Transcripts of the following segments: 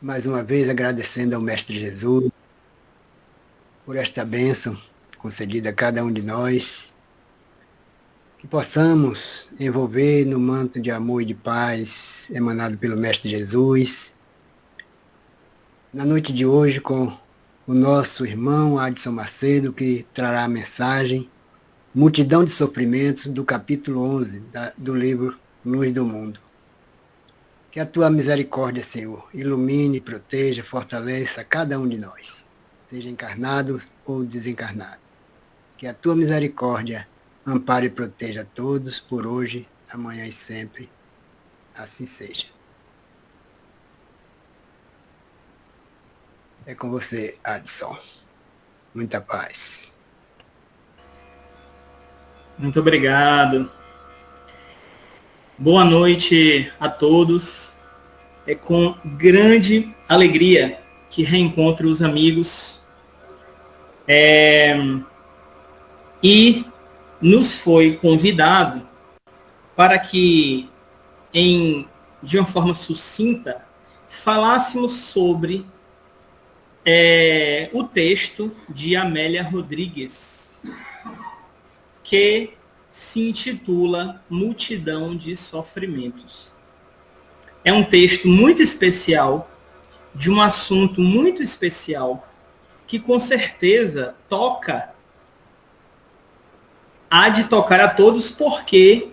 Mais uma vez agradecendo ao Mestre Jesus por esta bênção concedida a cada um de nós, que possamos envolver no manto de amor e de paz emanado pelo Mestre Jesus, na noite de hoje com o nosso irmão Adson Macedo, que trará a mensagem Multidão de Sofrimentos, do capítulo 11 do livro Luz do Mundo. Que a tua misericórdia, Senhor, ilumine, proteja, fortaleça cada um de nós, seja encarnado ou desencarnado. Que a tua misericórdia ampare e proteja a todos, por hoje, amanhã e sempre. Assim seja. É com você, Adson. Muita paz. Muito obrigado. Boa noite a todos. É com grande alegria que reencontro os amigos. E nos foi convidado para que, de uma forma sucinta, falássemos sobre o texto de Amélia Rodrigues, que se intitula Multidão de Sofrimentos. É um texto muito especial, de um assunto muito especial, que com certeza há de tocar a todos, porque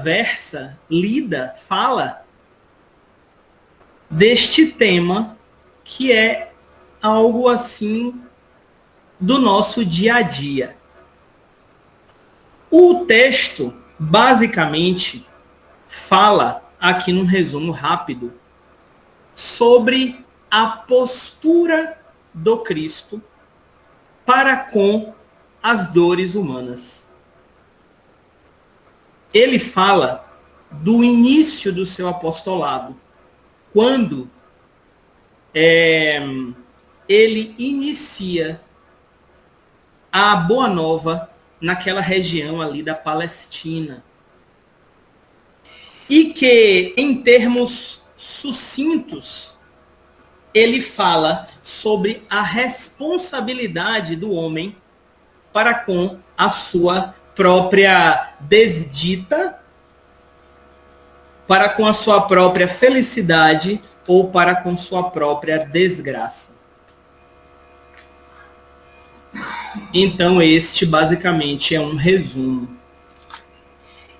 versa, lida, fala deste tema que é algo assim do nosso dia a dia. O texto, basicamente, fala, aqui num resumo rápido, sobre a postura do Cristo para com as dores humanas. Ele fala do início do seu apostolado, quando ele inicia a Boa Nova naquela região ali da Palestina. E que, em termos sucintos, ele fala sobre a responsabilidade do homem para com a sua própria desdita, para com a sua própria felicidade ou para com sua própria desgraça. Então, este basicamente é um resumo.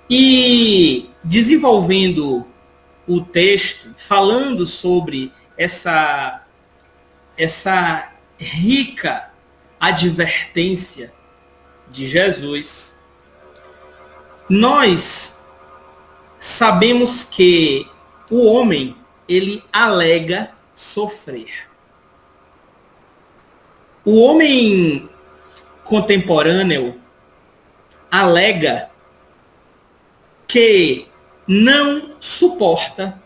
E desenvolvendo o texto, falando sobre essa rica advertência de Jesus, nós sabemos que o homem, ele alega sofrer. O homem contemporâneo alega que não suporta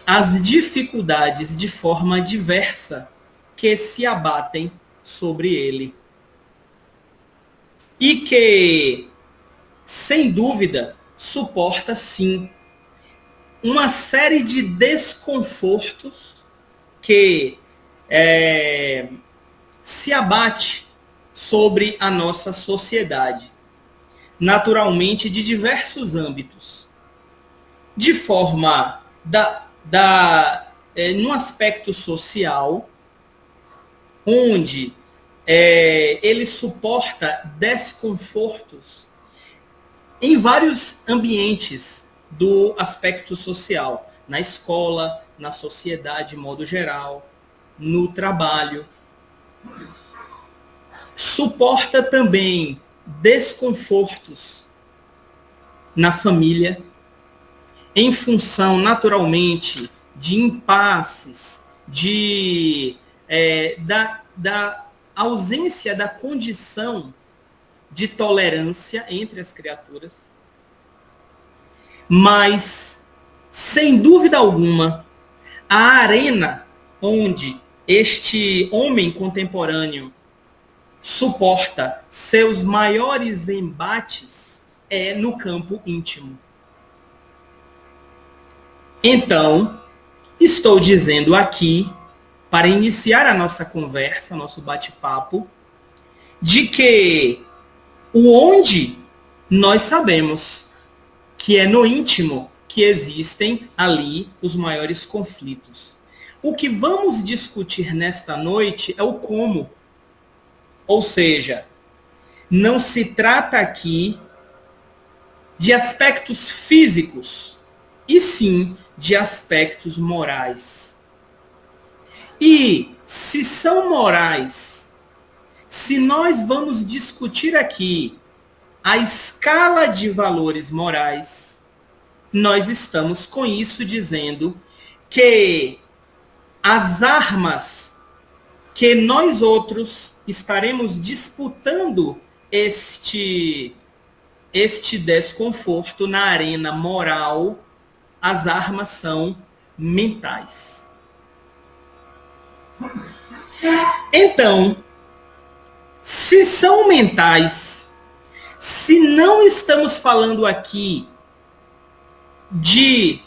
as dificuldades de forma diversa que se abatem sobre ele. E que, sem dúvida, suporta sim uma série de desconfortos que se abate sobre a nossa sociedade, naturalmente de diversos âmbitos, de forma no aspecto social, onde ele suporta desconfortos em vários ambientes do aspecto social, na escola, na sociedade de modo geral, no trabalho. Suporta também desconfortos na família, em função, naturalmente, de impasses, da ausência da condição de tolerância entre as criaturas. Mas, sem dúvida alguma, a arena onde este homem contemporâneo suporta seus maiores embates é no campo íntimo. Então, estou dizendo aqui, para iniciar a nossa conversa, nosso bate-papo, de que o onde nós sabemos que é no íntimo que existem ali os maiores conflitos. O que vamos discutir nesta noite é o como. Ou seja, não se trata aqui de aspectos físicos, e sim de aspectos morais. E se são morais, se nós vamos discutir aqui a escala de valores morais, nós estamos com isso dizendo que as armas que nós outros estaremos disputando este desconforto na arena moral, as armas são mentais. Então, se são mentais, se não estamos falando aqui de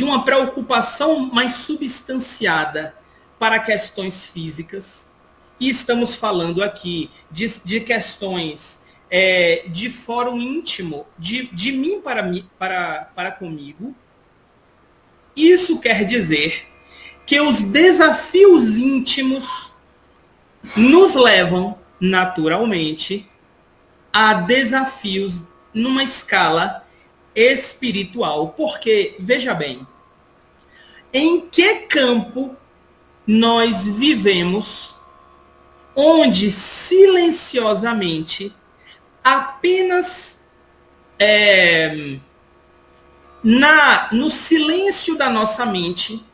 uma preocupação mais substanciada para questões físicas, e estamos falando aqui de questões de fórum íntimo, de mim para comigo, isso quer dizer que os desafios íntimos nos levam, naturalmente, a desafios numa escala espiritual. Porque, veja bem, em que campo nós vivemos onde silenciosamente, apenas no silêncio da nossa mente,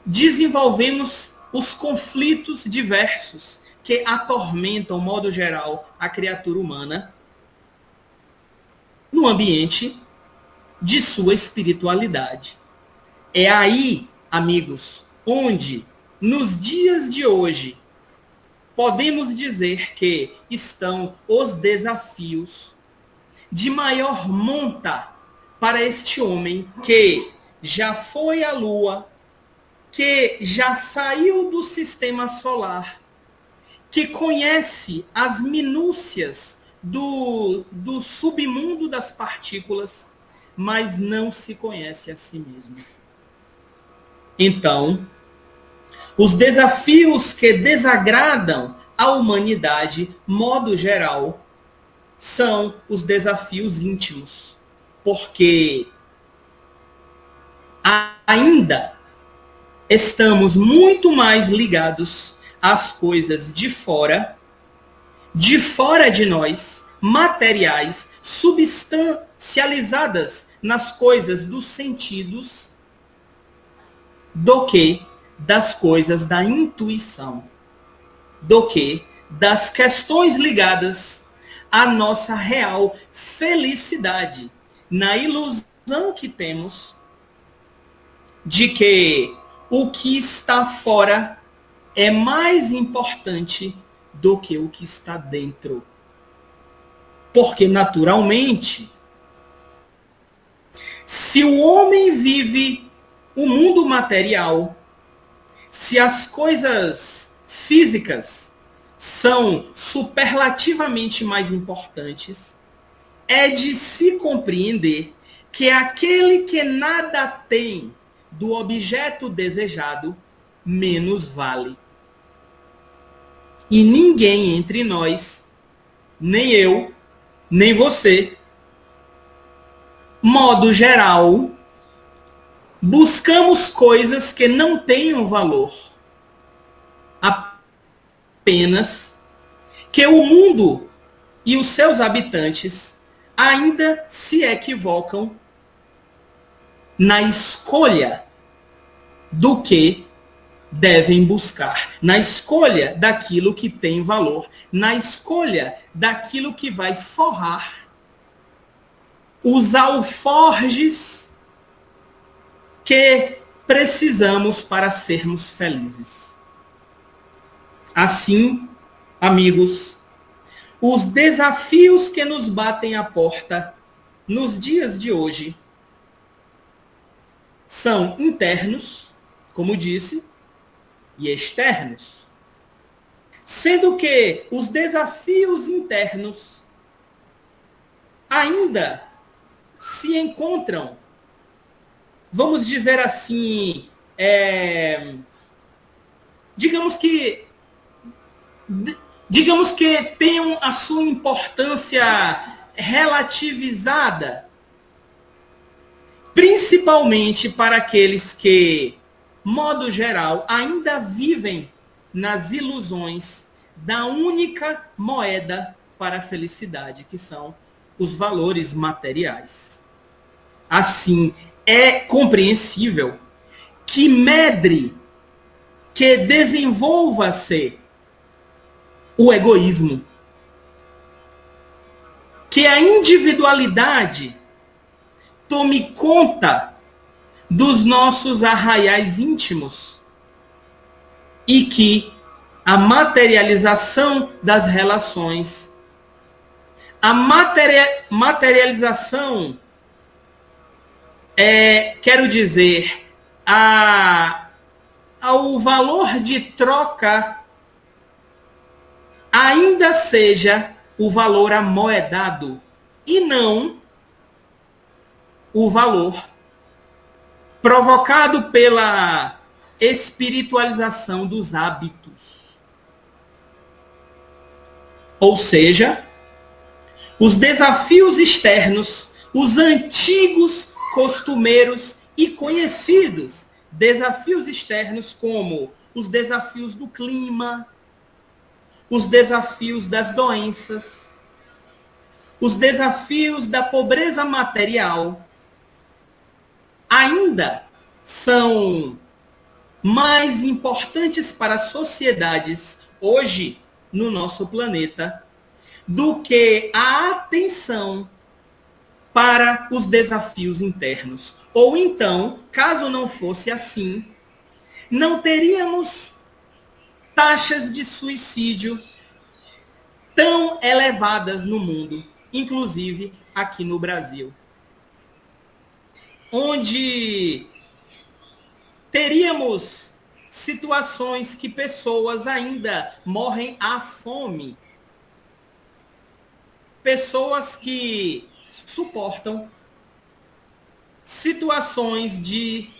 desenvolvemos os conflitos diversos que atormentam, de modo geral, a criatura humana no ambiente de sua espiritualidade. É aí, amigos, onde, nos dias de hoje, podemos dizer que estão os desafios de maior monta para este homem que já foi à Lua, que já saiu do sistema solar, que conhece as minúcias do submundo das partículas, mas não se conhece a si mesmo. Então, os desafios que desagradam a humanidade, modo geral, são os desafios íntimos, porque ainda estamos muito mais ligados às coisas de fora de nós, materiais, substancializadas nas coisas dos sentidos, do que das coisas da intuição, do que das questões ligadas à nossa real felicidade, na ilusão que temos de que o que está fora é mais importante do que o que está dentro. Porque, naturalmente, se o homem vive o mundo material, se as coisas físicas são superlativamente mais importantes, é de se compreender que aquele que nada tem do objeto desejado, menos vale. E ninguém entre nós, nem eu, nem você, modo geral, buscamos coisas que não tenham valor. Apenas que o mundo e os seus habitantes ainda se equivocam na escolha do que devem buscar, na escolha daquilo que tem valor, na escolha daquilo que vai forrar os alforjes que precisamos para sermos felizes. Assim, amigos, os desafios que nos batem à porta nos dias de hoje são internos, como disse, e externos. Sendo que os desafios internos ainda se encontram, vamos dizer assim, digamos que tenham a sua importância relativizada, principalmente para aqueles que, modo geral, ainda vivem nas ilusões da única moeda para a felicidade, que são os valores materiais. Assim, é compreensível que medre, que desenvolva-se o egoísmo, que a individualidade tome conta dos nossos arraiais íntimos e que a materialização das relações, a materialização, quero dizer, ao valor de troca ainda seja o valor amoedado e não o valor provocado pela espiritualização dos hábitos. Ou seja, os desafios externos, os antigos, costumeiros e conhecidos desafios externos, como os desafios do clima, os desafios das doenças, os desafios da pobreza material, ainda são mais importantes para as sociedades hoje no nosso planeta do que a atenção para os desafios internos. Ou então, caso não fosse assim, não teríamos taxas de suicídio tão elevadas no mundo, inclusive aqui no Brasil, onde teríamos situações que pessoas ainda morrem à fome, pessoas que suportam situações de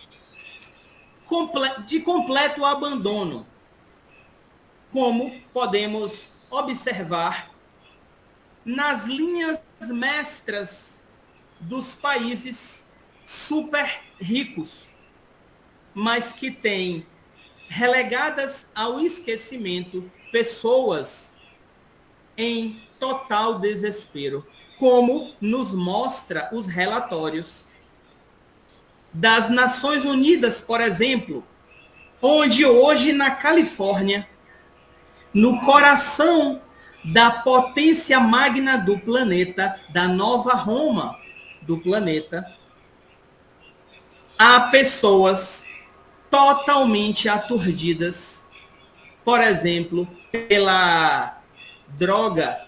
completo abandono, como podemos observar nas linhas mestras dos países super ricos, mas que têm relegadas ao esquecimento pessoas em total desespero, como nos mostra os relatórios das Nações Unidas, por exemplo, onde hoje na Califórnia, no coração da potência magna do planeta, da nova Roma do planeta, há pessoas totalmente aturdidas, por exemplo, pela droga,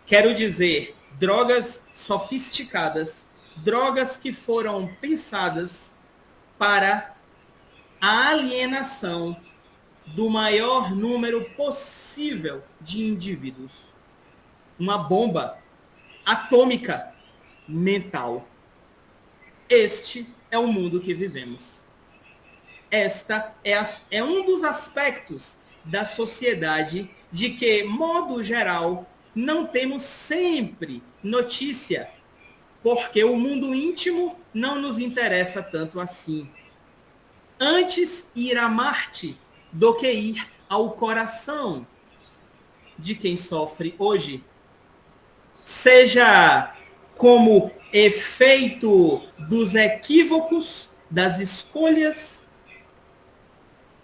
quero dizer, drogas sofisticadas, drogas que foram pensadas para a alienação do maior número possível de indivíduos. Uma bomba atômica mental. Este é o mundo que vivemos. Esta é um dos aspectos da sociedade de que, modo geral, não temos sempre notícia, porque o mundo íntimo não nos interessa tanto assim. Antes ir a Marte do que ir ao coração de quem sofre hoje. Seja como efeito dos equívocos, das escolhas,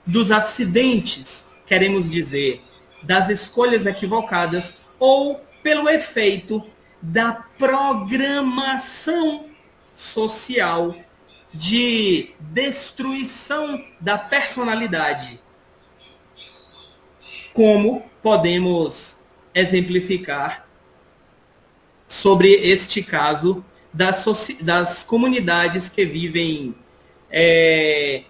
dos acidentes, queremos dizer, das escolhas equivocadas, ou pelo efeito da programação social de destruição da personalidade. Como podemos exemplificar sobre este caso das comunidades que vivem em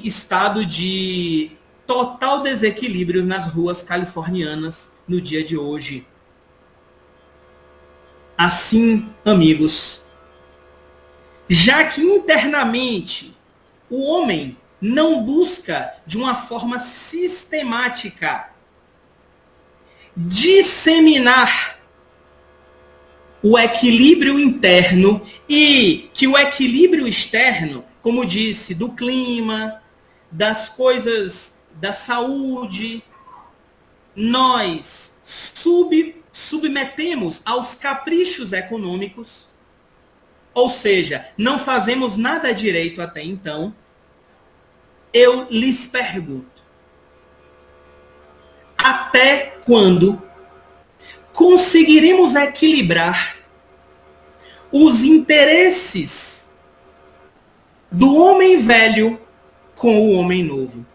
estado de total desequilíbrio nas ruas californianas no dia de hoje. Assim, amigos, já que internamente o homem não busca de uma forma sistemática disseminar o equilíbrio interno e que o equilíbrio externo, como disse, do clima, das coisas da saúde, nós submetemos aos caprichos econômicos, ou seja, não fazemos nada direito até então. Eu lhes pergunto, até quando conseguiremos equilibrar os interesses do homem velho com o homem novo?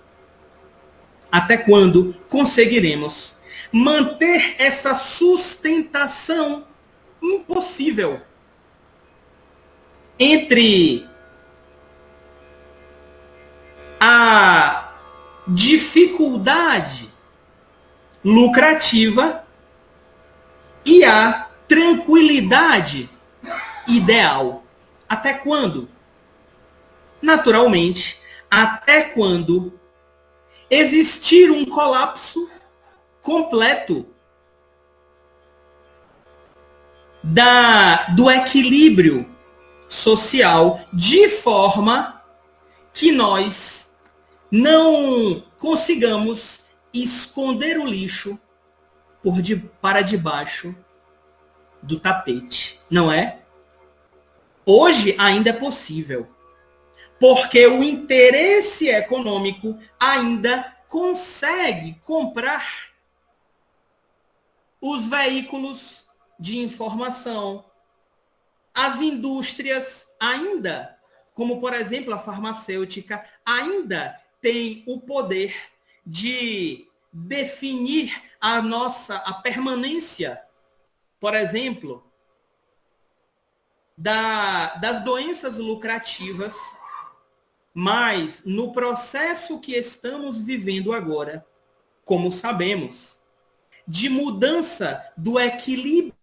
Até quando conseguiremos manter essa sustentação impossível entre a dificuldade lucrativa e a tranquilidade ideal? Até quando? Naturalmente, até quando existir um colapso completo do equilíbrio social, de forma que nós não consigamos esconder o lixo para debaixo do tapete, não é? Hoje ainda é possível, porque o interesse econômico ainda consegue comprar os veículos de informação, as indústrias ainda, como por exemplo a farmacêutica, ainda tem o poder de definir a permanência, por exemplo, das doenças lucrativas, mas no processo que estamos vivendo agora, como sabemos, de mudança do equilíbrio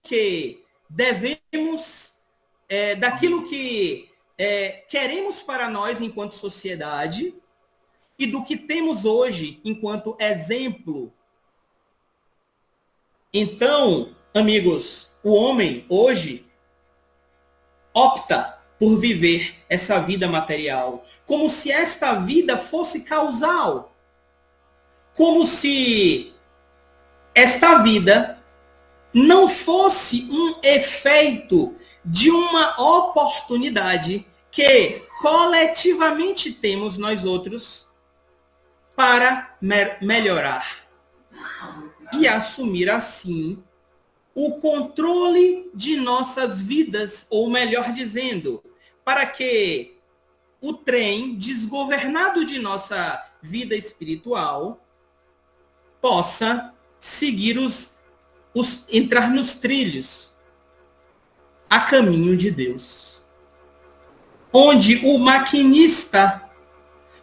que devemos, daquilo que queremos para nós enquanto sociedade e do que temos hoje enquanto exemplo. Então, amigos, o homem hoje opta por viver essa vida material, como se esta vida fosse causal, como se esta vida não fosse um efeito de uma oportunidade que coletivamente temos nós outros para melhorar e assumir assim o controle de nossas vidas, ou melhor dizendo, para que o trem desgovernado de nossa vida espiritual possa seguir entrar nos trilhos a caminho de Deus. Onde o maquinista,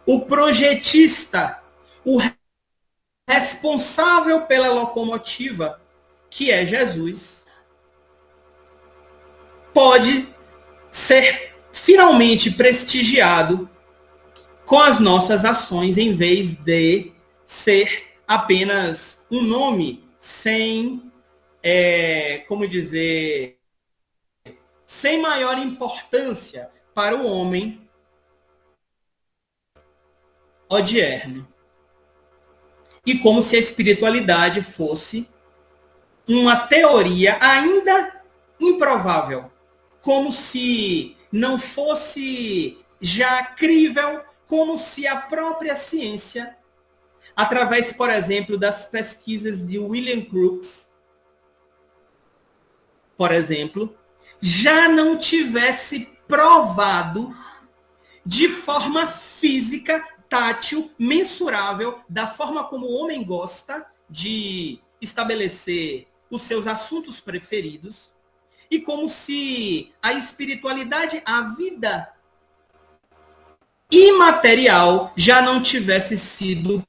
o projetista, o responsável pela locomotiva, que é Jesus, pode ser finalmente prestigiado com as nossas ações, em vez de ser apenas um nome sem, sem maior importância para o homem odierno. E como se a espiritualidade fosse uma teoria ainda improvável, como se não fosse já crível, como se a própria ciência, através, por exemplo, das pesquisas de William Crookes, por exemplo, já não tivesse provado de forma física, tátil, mensurável, da forma como o homem gosta de estabelecer os seus assuntos preferidos, e como se a espiritualidade, a vida imaterial, já não tivesse sido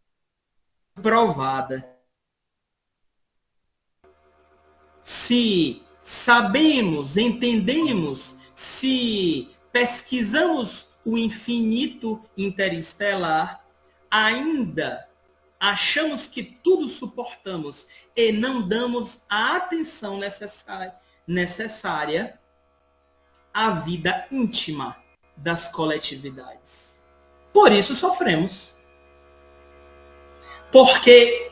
provada. Se sabemos, entendemos, se pesquisamos o infinito interestelar, ainda achamos que tudo suportamos e não damos a atenção necessária à vida íntima das coletividades. Por isso sofremos. Porque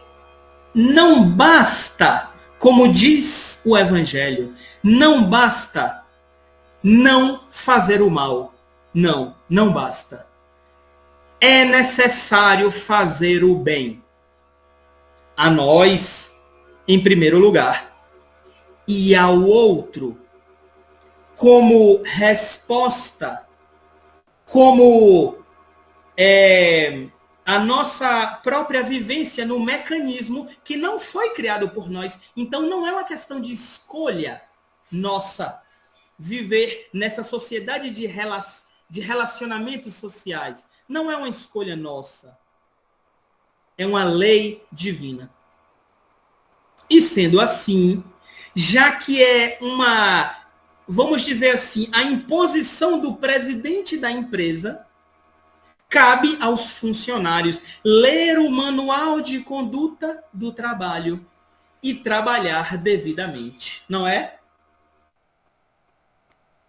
não basta, como diz o Evangelho, não basta não fazer o mal. Não, não basta. É necessário fazer o bem. A nós, em primeiro lugar, e ao outro, como resposta, como a nossa própria vivência no mecanismo que não foi criado por nós. Então não é uma questão de escolha nossa viver nessa sociedade de relacionamentos sociais. Não é uma escolha nossa. É uma lei divina. E sendo assim, já que é uma, vamos dizer assim, a imposição do presidente da empresa, cabe aos funcionários ler o manual de conduta do trabalho e trabalhar devidamente, não é?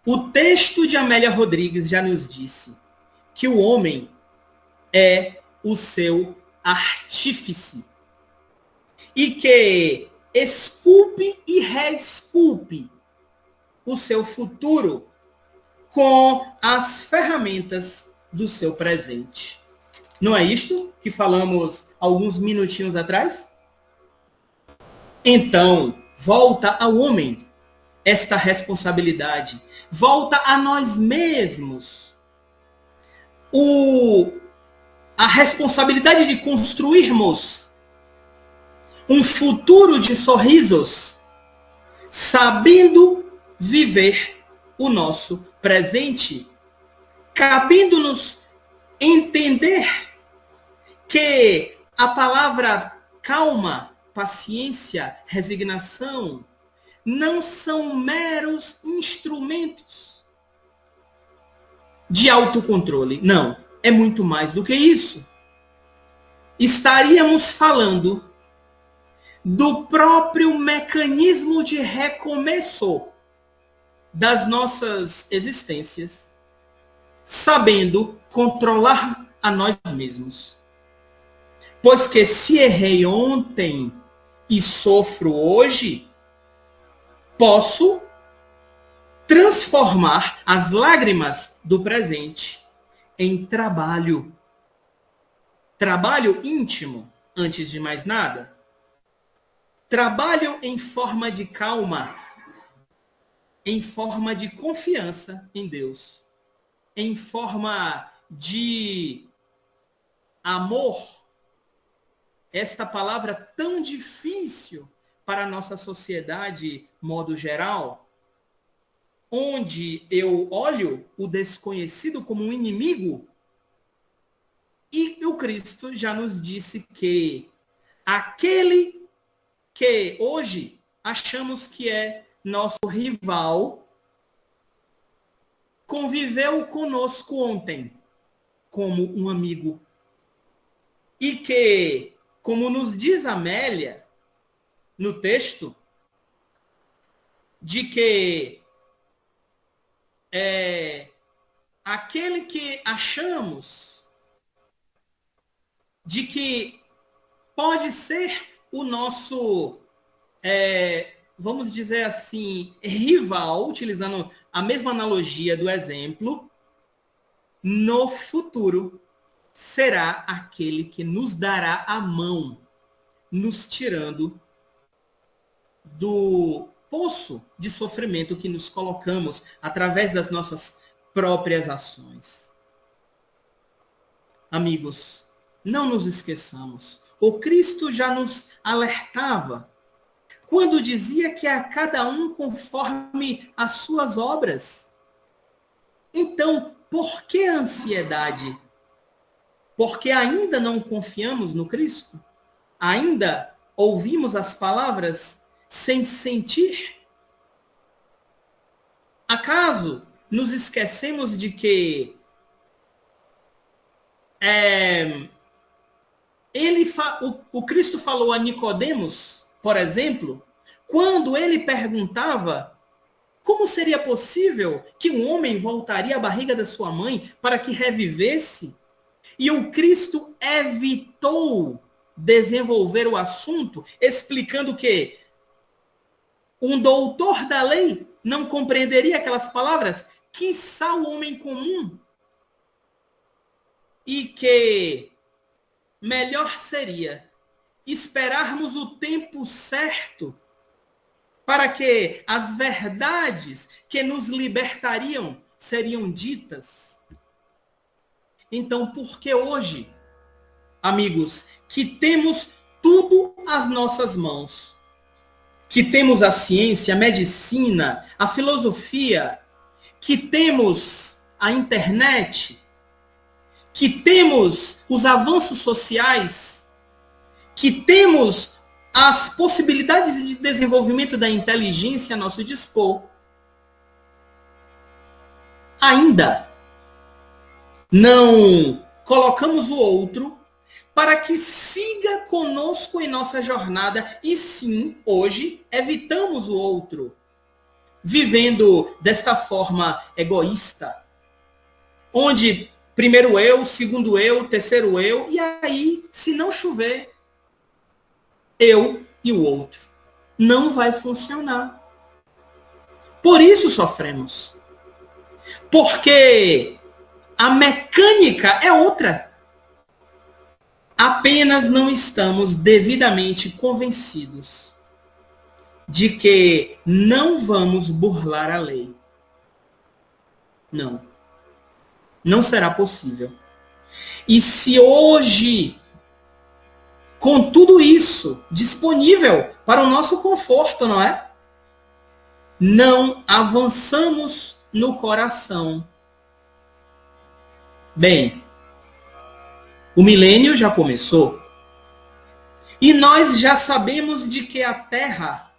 O texto de Amélia Rodrigues já nos disse que o homem é o seu artífice e que esculpe e reesculpe o seu futuro com as ferramentas do seu presente. Não é isto que falamos alguns minutinhos atrás? Então, volta ao homem esta responsabilidade. Volta a nós mesmos a responsabilidade de construirmos um futuro de sorrisos, sabendo viver o nosso presente, cabendo-nos entender que a palavra calma, paciência, resignação não são meros instrumentos de autocontrole. Não, é muito mais do que isso. Estaríamos falando do próprio mecanismo de recomeço das nossas existências, sabendo controlar a nós mesmos. Pois que se errei ontem e sofro hoje, posso transformar as lágrimas do presente em trabalho. Trabalho íntimo, antes de mais nada. Trabalho em forma de calma, em forma de confiança em Deus, em forma de amor. Esta palavra tão difícil para a nossa sociedade, modo geral, onde eu olho o desconhecido como um inimigo, e o Cristo já nos disse que aquele que hoje achamos que é nosso rival, conviveu conosco ontem como um amigo. E que, como nos diz Amélia, no texto, de que aquele que achamos de que pode ser o nosso, vamos dizer assim, rival, utilizando a mesma analogia do exemplo, no futuro será aquele que nos dará a mão, nos tirando do poço de sofrimento que nos colocamos através das nossas próprias ações. Amigos, não nos esqueçamos. O Cristo já nos alertava quando dizia que a cada um conforme as suas obras. Então, por que a ansiedade? Porque ainda não confiamos no Cristo? Ainda ouvimos as palavras sem sentir? Acaso nos esquecemos de que o Cristo falou a Nicodemos, por exemplo, quando ele perguntava como seria possível que um homem voltaria à barriga da sua mãe para que revivesse? E o Cristo evitou desenvolver o assunto, explicando que um doutor da lei não compreenderia aquelas palavras, quiçá o homem comum. E que melhor seria esperarmos o tempo certo para que as verdades que nos libertariam seriam ditas. Então, por que hoje, amigos, que temos tudo às nossas mãos, que temos a ciência, a medicina, a filosofia, que temos a internet, que temos os avanços sociais, que temos as possibilidades de desenvolvimento da inteligência a nosso dispor, ainda não colocamos o outro para que siga conosco em nossa jornada, e sim, hoje, evitamos o outro, vivendo desta forma egoísta, onde primeiro eu, segundo eu, terceiro eu, e aí, se não chover, eu e o outro. Não vai funcionar. Por isso sofremos. Porque a mecânica é outra. Apenas não estamos devidamente convencidos de que não vamos burlar a lei. Não. Não será possível. E se hoje, com tudo isso disponível para o nosso conforto, não é? Não avançamos no coração. Bem, o milênio já começou. E nós já sabemos de que a Terra,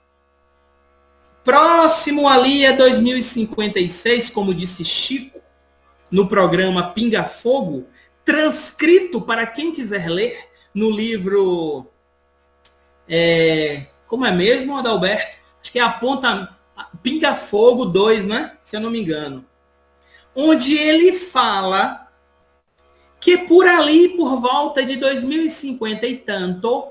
próximo ali a 2056, como disse Chico, no programa Pinga Fogo, transcrito para quem quiser ler, no livro, como é mesmo, Adalberto? Acho que é Pinga Fogo 2, né? Se eu não me engano. Onde ele fala que por ali, por volta de 2050 e tanto,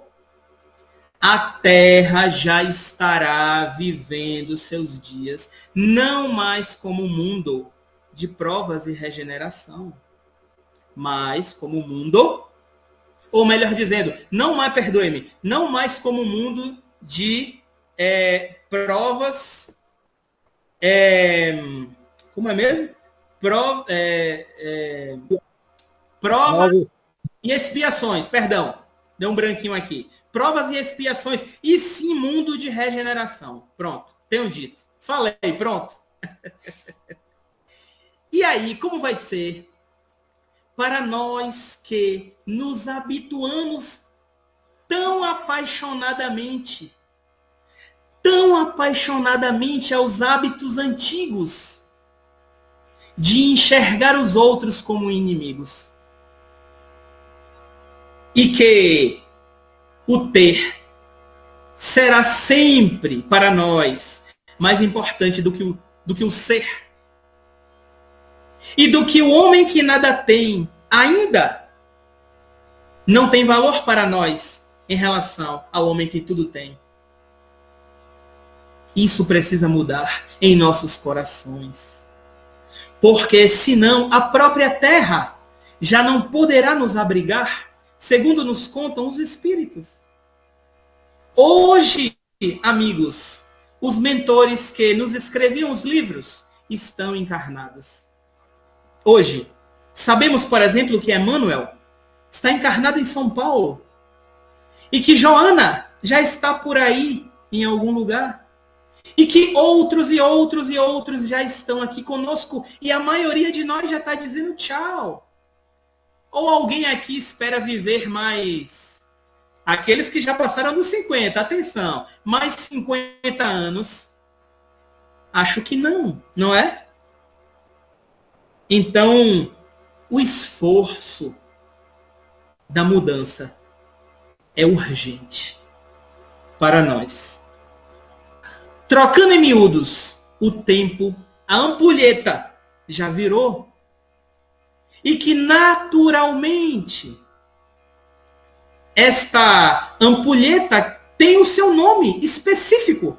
a Terra já estará vivendo seus dias, não mais como um mundo de provas e regeneração, mas como um mundo, ou melhor dizendo, não mais como um mundo de provas, como é mesmo? Provas e expiações, perdão, deu um branquinho aqui. Provas e expiações, e sim mundo de regeneração. Pronto, tenho dito. Falei, pronto. E aí, como vai ser para nós que nos habituamos tão apaixonadamente aos hábitos antigos de enxergar os outros como inimigos? E que o ter será sempre para nós mais importante do que o ser. E do que o homem que nada tem ainda não tem valor para nós em relação ao homem que tudo tem. Isso precisa mudar em nossos corações. Porque senão a própria terra já não poderá nos abrigar, segundo nos contam os espíritos. Hoje, amigos, os mentores que nos escreviam os livros estão encarnados. Hoje, sabemos, por exemplo, que Emmanuel está encarnado em São Paulo e que Joana já está por aí em algum lugar. E que outros e outros e outros já estão aqui conosco. E a maioria de nós já está dizendo tchau. Ou alguém aqui espera viver mais... Aqueles que já passaram dos 50, atenção. Mais 50 anos. Acho que não, não é? Então, o esforço da mudança é urgente para nós. Trocando em miúdos, o tempo, a ampulheta já virou. E que naturalmente esta ampulheta tem o seu nome específico.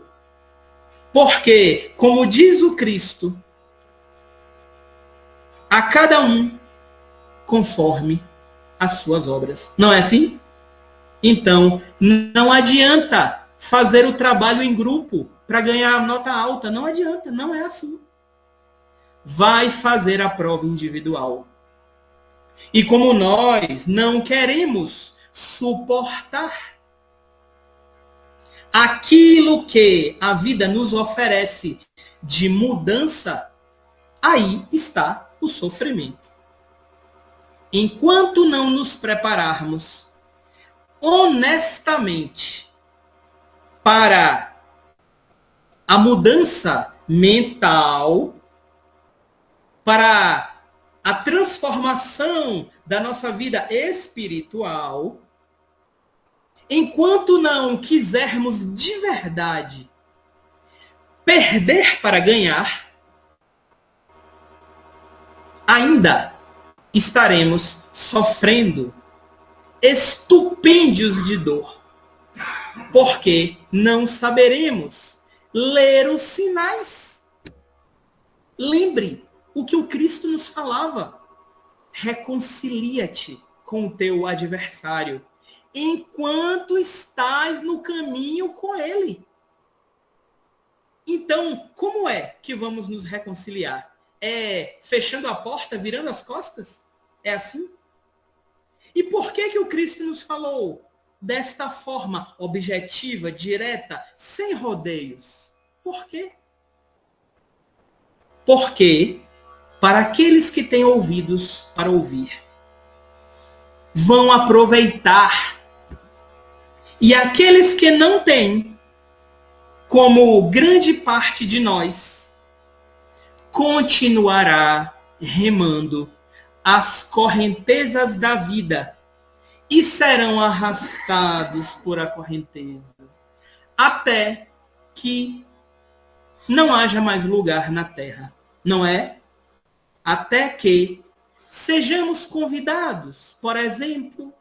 Porque, como diz o Cristo, a cada um conforme as suas obras. Não é assim? Então, não adianta fazer o trabalho em grupo para ganhar nota alta. Não adianta, não é assim. Vai fazer a prova individual. E como nós não queremos suportar aquilo que a vida nos oferece de mudança, aí está o sofrimento. Enquanto não nos prepararmos honestamente para a mudança mental, para a transformação da nossa vida espiritual, enquanto não quisermos de verdade perder para ganhar, ainda estaremos sofrendo estupêndios de dor, porque não saberemos ler os sinais. Lembre o que o Cristo nos falava. Reconcilia-te com o teu adversário enquanto estás no caminho com ele. Então, como é que vamos nos reconciliar? É fechando a porta, virando as costas? É assim? E por que que o Cristo nos falou desta forma objetiva, direta, sem rodeios? Por quê? Porque, para aqueles que têm ouvidos para ouvir, vão aproveitar. E aqueles que não têm, como grande parte de nós, continuará remando as correntezas da vida e serão arrastados por a correnteza, até que não haja mais lugar na terra, não é? Até que sejamos convidados, por exemplo,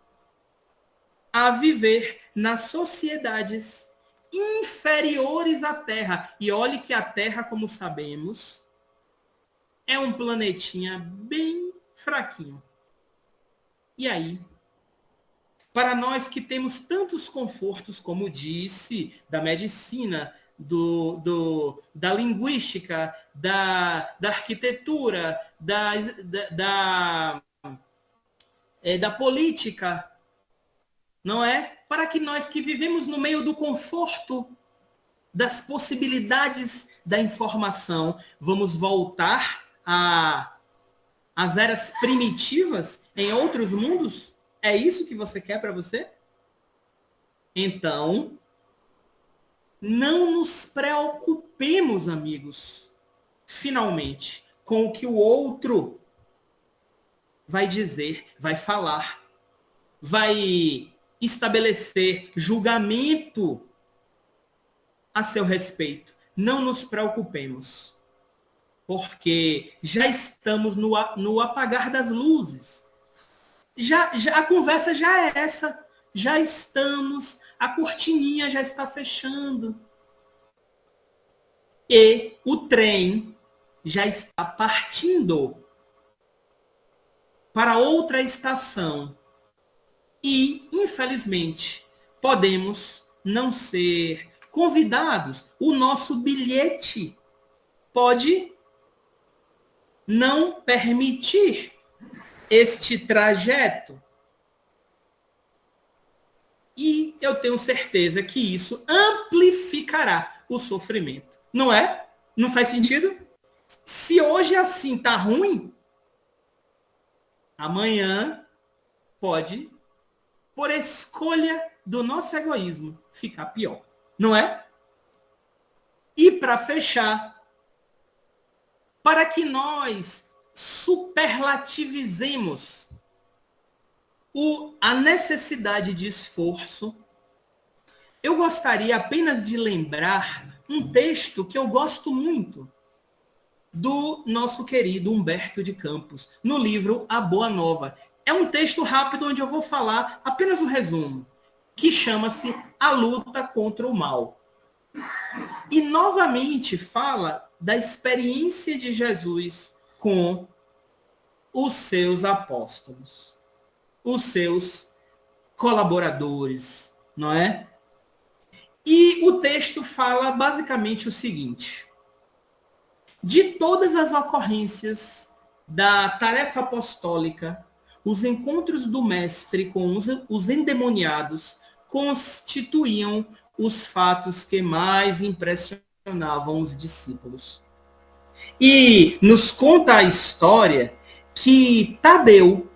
a viver nas sociedades inferiores à Terra. E olhe que a Terra, como sabemos, é um planetinha bem fraquinho. E aí, para nós que temos tantos confortos, como disse, da medicina, da linguística, da arquitetura, da política, não é? Para que nós que vivemos no meio do conforto, das possibilidades da informação, vamos voltar às eras primitivas em outros mundos? É isso que você quer para você? Então, não nos preocupemos, amigos, finalmente, com o que o outro vai dizer, vai falar, vai estabelecer julgamento a seu respeito. Não nos preocupemos, porque já estamos no apagar das luzes. Já a conversa já é essa. Já estamos, a cortininha já está fechando. E o trem já está partindo para outra estação. E, infelizmente, podemos não ser convidados. O nosso bilhete pode não permitir este trajeto. E eu tenho certeza que isso amplificará o sofrimento. Não é? Não faz sentido? Se hoje assim tá ruim, amanhã pode, por escolha do nosso egoísmo, ficar pior. Não é? E para fechar, para que nós superlativizemos a necessidade de esforço, eu gostaria apenas de lembrar um texto que eu gosto muito, do nosso querido Humberto de Campos, no livro A Boa Nova. É um texto rápido onde eu vou falar apenas um resumo, que chama-se A Luta contra o Mal. E novamente fala da experiência de Jesus com os seus apóstolos, os seus colaboradores, não é? E o texto fala basicamente o seguinte: de todas as ocorrências da tarefa apostólica, os encontros do mestre com os endemoniados constituíam os fatos que mais impressionavam os discípulos. E nos conta a história que Tadeu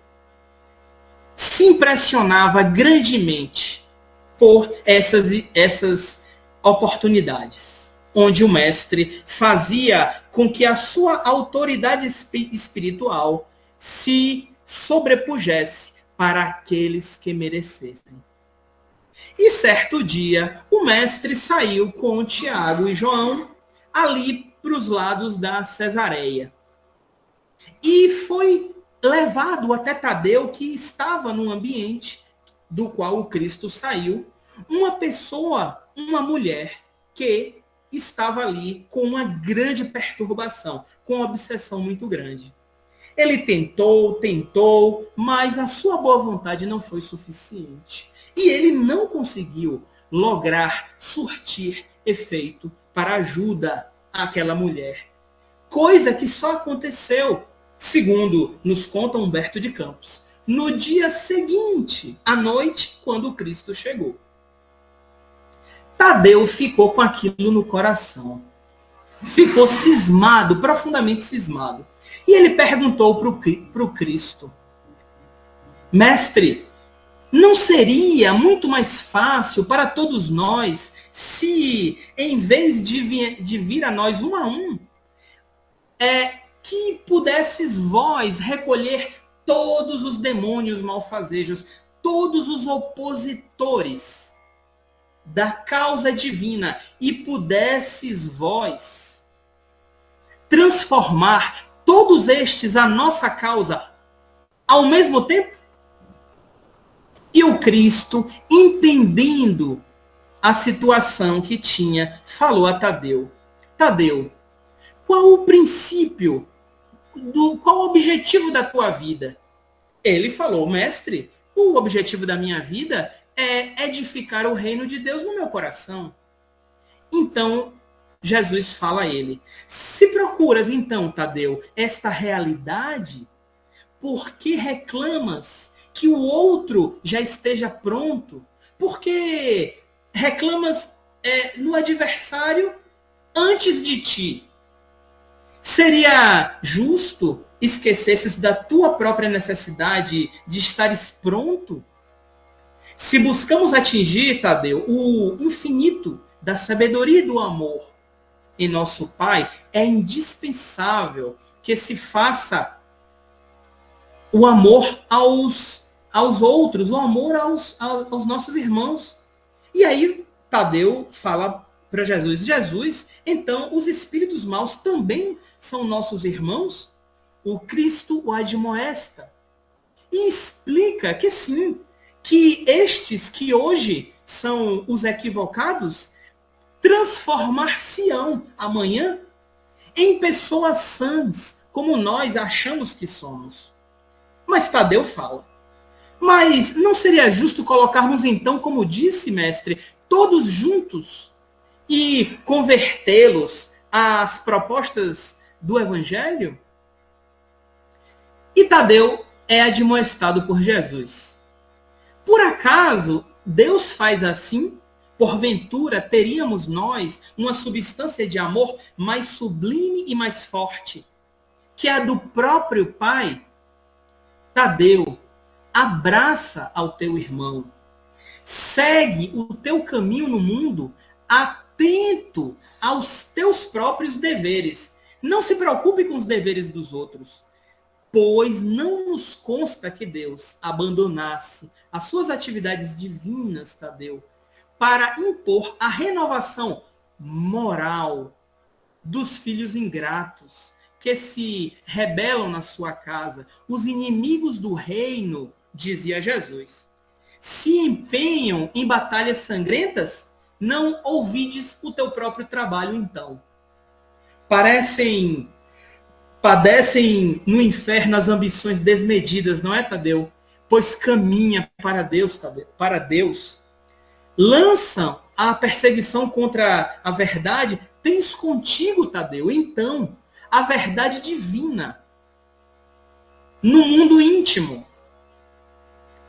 se impressionava grandemente por essas oportunidades, onde o mestre fazia com que a sua autoridade espiritual se sobrepujesse para aqueles que merecessem. E certo dia, o mestre saiu com Tiago e João ali para os lados da Cesareia. E foi levado até Tadeu, que estava num ambiente do qual o Cristo saiu, uma mulher que estava ali com uma grande perturbação, com uma obsessão muito grande. Ele tentou, mas a sua boa vontade não foi suficiente. E ele não conseguiu lograr surtir efeito para ajuda àquela mulher. Coisa que só aconteceu, segundo nos conta Humberto de Campos, no dia seguinte, à noite, quando o Cristo chegou. Tadeu ficou com aquilo no coração. Ficou cismado, profundamente cismado. E ele perguntou para o Cristo: Mestre, não seria muito mais fácil para todos nós se, em vez de vir a nós um a um, que pudesses vós recolher todos os demônios malfazejos, todos os opositores da causa divina, e pudesses vós transformar todos estes a nossa causa ao mesmo tempo? E o Cristo, entendendo a situação que tinha, falou a Tadeu: Tadeu, qual o princípio, qual o objetivo da tua vida? Ele falou: mestre, o objetivo da minha vida é edificar o reino de Deus no meu coração. Então, Jesus fala a ele: se procuras então, Tadeu, esta realidade, por que reclamas que o outro já esteja pronto? Porque reclamas no adversário antes de ti. Seria justo esquecesses da tua própria necessidade de estares pronto? Se buscamos atingir, Tadeu, o infinito da sabedoria e do amor em nosso Pai, é indispensável que se faça o amor aos outros, o amor aos nossos irmãos. E aí Tadeu fala para Jesus: Jesus, então os espíritos maus também são nossos irmãos? O Cristo o admoesta e explica que sim, que estes que hoje são os equivocados transformar-se-ão amanhã em pessoas sãs, como nós achamos que somos. Mas Tadeu fala: mas não seria justo colocarmos então, como disse, mestre, todos juntos e convertê-los às propostas do Evangelho? E Tadeu é admoestado por Jesus: por acaso Deus faz assim? Porventura, teríamos nós uma substância de amor mais sublime e mais forte, que a do próprio Pai? Tadeu, abraça ao teu irmão. Segue o teu caminho no mundo atento aos teus próprios deveres. Não se preocupe com os deveres dos outros, pois não nos consta que Deus abandonasse as suas atividades divinas, Tadeu, para impor a renovação moral dos filhos ingratos que se rebelam na sua casa, os inimigos do reino, dizia Jesus. Se empenham em batalhas sangrentas, não ouvides o teu próprio trabalho, então. Padecem no inferno as ambições desmedidas, não é, Tadeu? Pois caminha para Deus, Tadeu, para Deus. Lançam a perseguição contra a verdade, tens contigo, Tadeu, então, a verdade divina no mundo íntimo.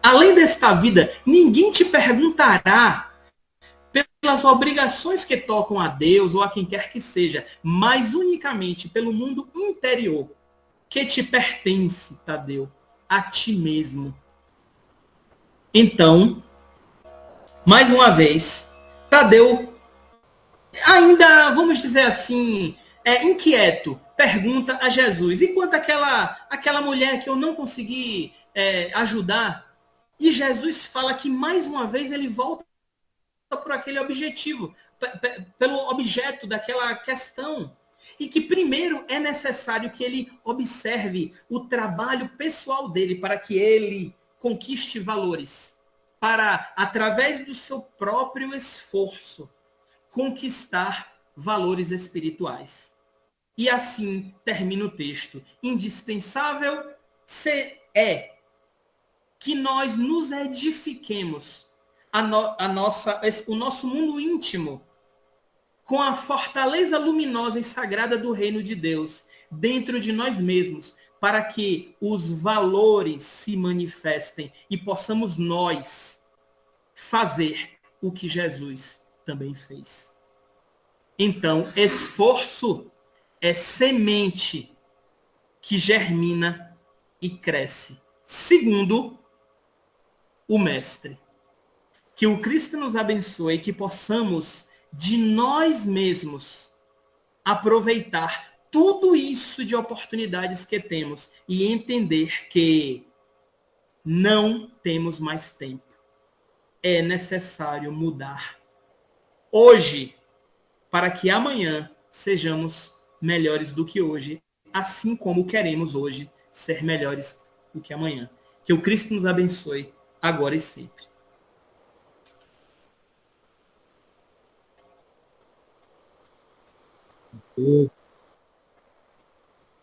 Além desta vida, ninguém te perguntará pelas obrigações que tocam a Deus ou a quem quer que seja, mas unicamente pelo mundo interior que te pertence, Tadeu, a ti mesmo. Então, mais uma vez, Tadeu, ainda, vamos dizer assim, inquieto, pergunta a Jesus, e quanto aquela mulher que eu não consegui ajudar? E Jesus fala que, mais uma vez, ele volta por aquele objetivo, pelo objeto daquela questão. E que, primeiro, é necessário que ele observe o trabalho pessoal dele para que ele conquiste valores, para, através do seu próprio esforço, conquistar valores espirituais. E assim termina o texto. Indispensável é que nós nos edifiquemos o nosso mundo íntimo com a fortaleza luminosa e sagrada do reino de Deus dentro de nós mesmos, para que os valores se manifestem e possamos nós fazer o que Jesus também fez. Então, esforço é semente que germina e cresce. Segundo o Mestre. Que o Cristo nos abençoe e que possamos, de nós mesmos, aproveitar tudo isso de oportunidades que temos e entender que não temos mais tempo. É necessário mudar hoje, para que amanhã sejamos melhores do que hoje, assim como queremos hoje ser melhores do que amanhã. Que o Cristo nos abençoe, agora e sempre.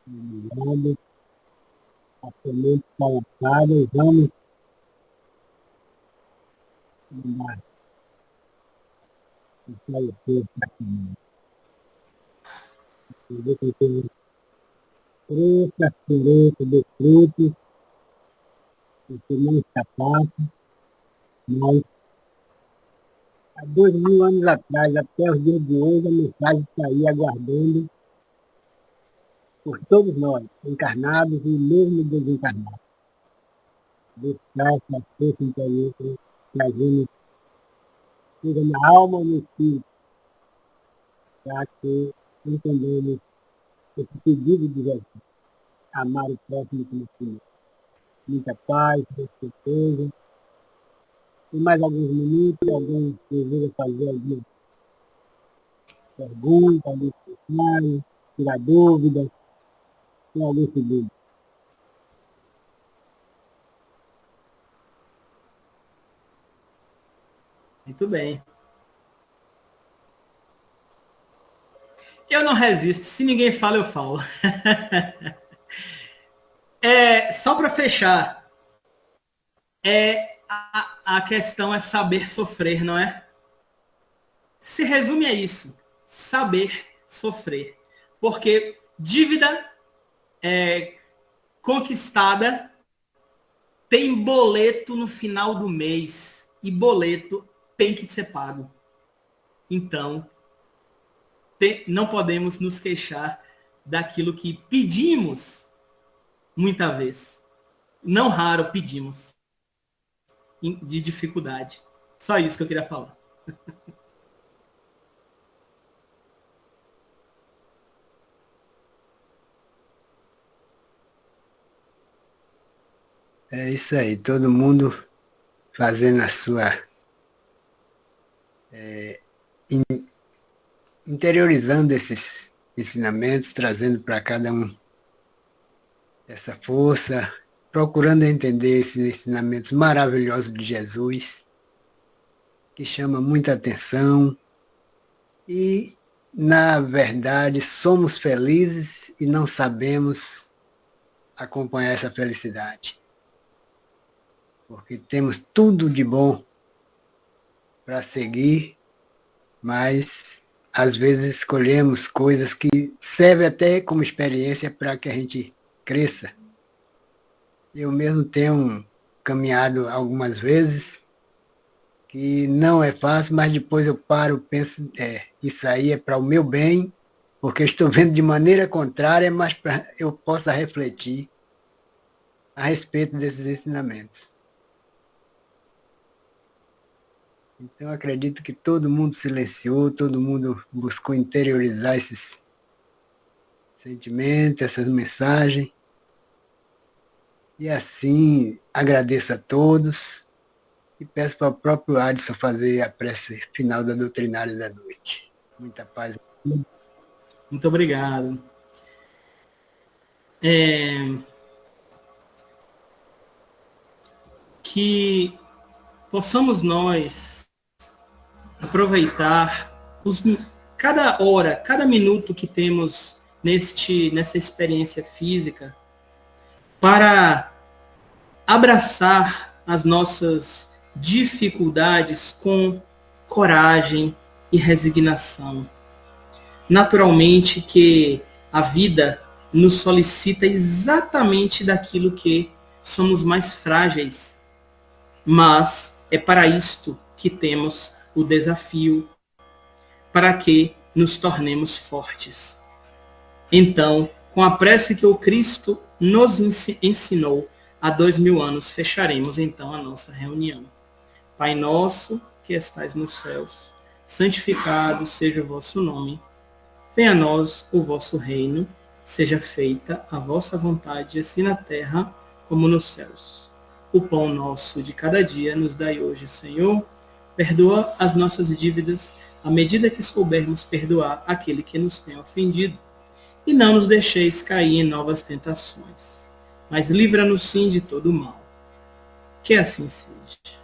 Obrigado. A semente colocada e vamos mandar fortalecer para comer. Ver que tem fruta, direito de frutos, que não está fácil, mas há 2000 anos atrás, até os dias de hoje, a mensagem está aí aguardando por todos nós, encarnados e mesmo desencarnados. Buscar essa força interior que a gente tira na alma e no espírito, para que entendamos esse pedido de Jesus, amar o próximo como si mesmo. Muita paz, muita certeza. E mais alguns minutos, alguém deseja fazer alguma pergunta, algum tirar dúvidas, tem alguém pedido. Muito bem. Eu não resisto. Se ninguém fala, eu falo. Só para fechar, a questão é saber sofrer, não é? Se resume a isso. Saber sofrer. Porque dívida conquistada tem boleto no final do mês. e boleto tem que ser pago. Então, não podemos nos queixar daquilo que pedimos muitas vezes. Não raro pedimos de dificuldade. Só isso que eu queria falar. É isso aí, todo mundo fazendo a sua... interiorizando esses ensinamentos, trazendo para cada um essa força, procurando entender esses ensinamentos maravilhosos de Jesus, que chama muita atenção. E, na verdade, somos felizes e não sabemos acompanhar essa felicidade. Porque temos tudo de bom para seguir, mas às vezes escolhemos coisas que servem até como experiência para que a gente cresça. Eu mesmo tenho caminhado algumas vezes, que não é fácil, mas depois eu paro, penso, isso aí é para o meu bem, porque estou vendo de maneira contrária, mas para eu possa refletir a respeito desses ensinamentos. Então, acredito que todo mundo silenciou, todo mundo buscou interiorizar esses sentimentos, essas mensagens. E assim, agradeço a todos e peço para o próprio Adson fazer a prece final da doutrinária da noite. Muita paz. Muito obrigado. Que possamos nós aproveitar cada hora, cada minuto que temos nessa experiência física para abraçar as nossas dificuldades com coragem e resignação. Naturalmente que a vida nos solicita exatamente daquilo que somos mais frágeis, mas é para isto que temos o desafio, para que nos tornemos fortes. Então, com a prece que o Cristo nos ensinou há 2000 anos, fecharemos então a nossa reunião. Pai nosso, que estais nos céus, santificado seja o vosso nome. Venha a nós o vosso reino, seja feita a vossa vontade, assim na terra como nos céus. O pão nosso de cada dia nos dai hoje, Senhor. Perdoa as nossas dívidas, à medida que soubermos perdoar aquele que nos tem ofendido. E não nos deixeis cair em novas tentações, mas livra-nos sim de todo o mal. Que assim seja.